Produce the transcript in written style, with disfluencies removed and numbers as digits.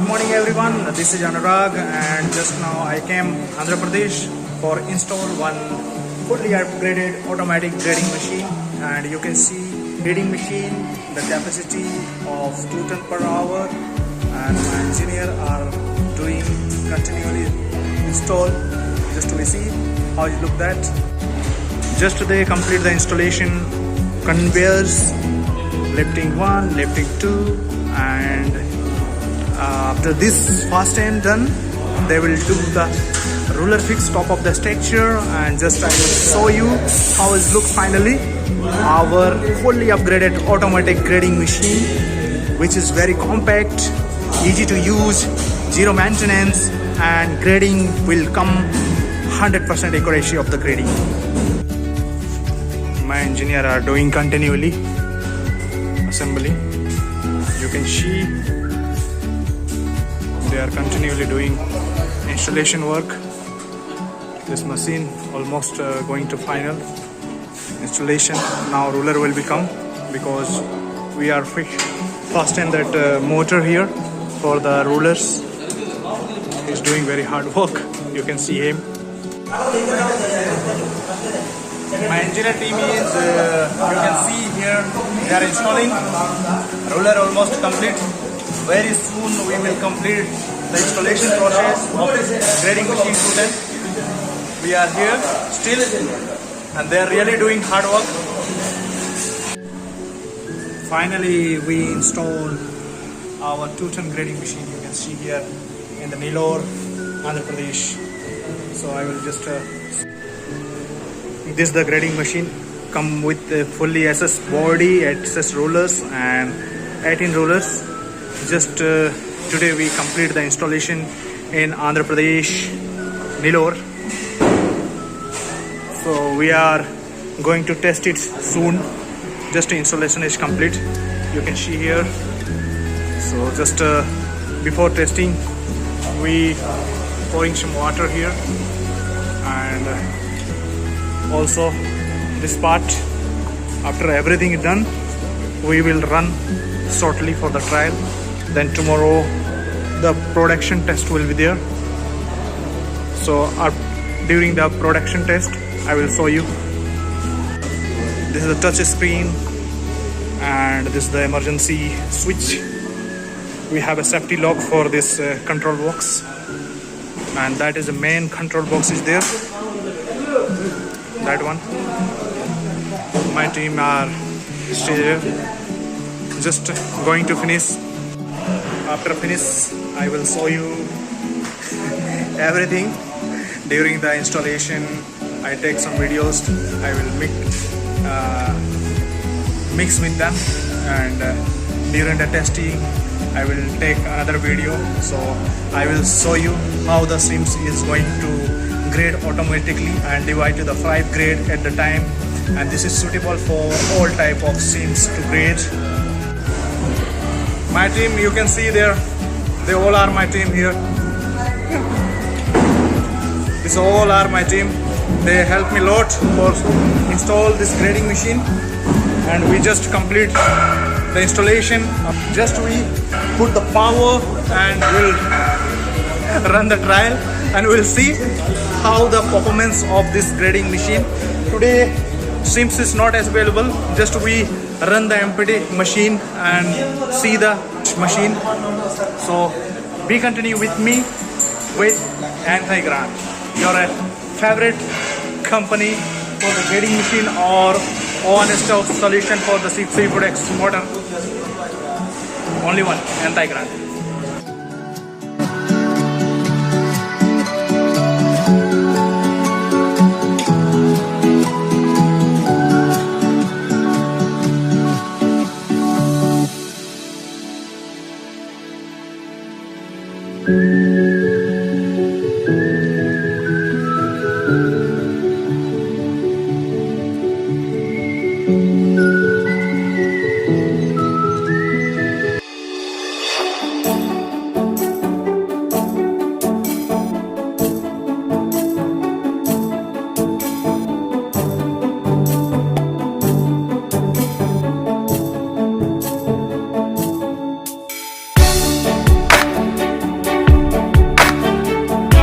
Good morning everyone, this is Anurag and just now I came Andhra Pradesh for install one fully upgraded automatic grading machine, and you can see grading machine, the capacity of 2 ton per hour, and my engineer are doing continually install just to see how it look that. Just they complete the installation conveyors, lifting 1, lifting 2, and after this first time done, they will do the ruler fix top of the structure, and just I will show you how it looks finally. Our fully upgraded automatic grading machine, which is very compact, easy to use, zero maintenance, and grading will come 100% accuracy of the grading. My engineer are doing continually assembly. You can see they are continually doing installation work. This machine almost going to final installation. Now ruler will become, because we are fasten that motor here for the rulers. He's doing very hard work. You can see him. My engineer team is, you can see here, they are installing. Ruler almost complete. Very soon we will complete the installation process of this grading machine today. We are here still, and they are really doing hard work. Finally, we installed our 2 ton grading machine. You can see here in the Nellore, Andhra Pradesh. So I will just this is the grading machine, come with a fully SS body, SS rollers and 18 rollers. Just today we complete the installation in Andhra Pradesh, Nellore. So we are going to test it soon. Just installation is complete. You can see here. So just before testing, we pouring some water here, and also this part, after everything is done, we will run shortly for the trial. Then tomorrow the production test will be there. So during the production test I will show you. This is the touch screen, and this is the emergency switch. We have a safety lock for this control box, and that is the main control box is there, that one. My team are still here, just going to finish. After finish I will show you everything. During the installation I take some videos. I will mix with them, and during the testing I will take another video. So I will show you how the sims is going to grade automatically and divide to the 5 grade at the time, and this is suitable for all type of sims to grade. My team, you can see there, they all are my team here. This all are my team. They help me a lot for install this grading machine, and we just complete the installation. Just we put the power and we'll run the trial, and we'll see how the performance of this grading machine. Today sims is not as available. Just we run the empty machine and see the machine. So be continue with me with Yantai Grand, your favorite company for the grading machine or on-stop solution for the seafood exporter. Only one, Yantai Grand. Thank you.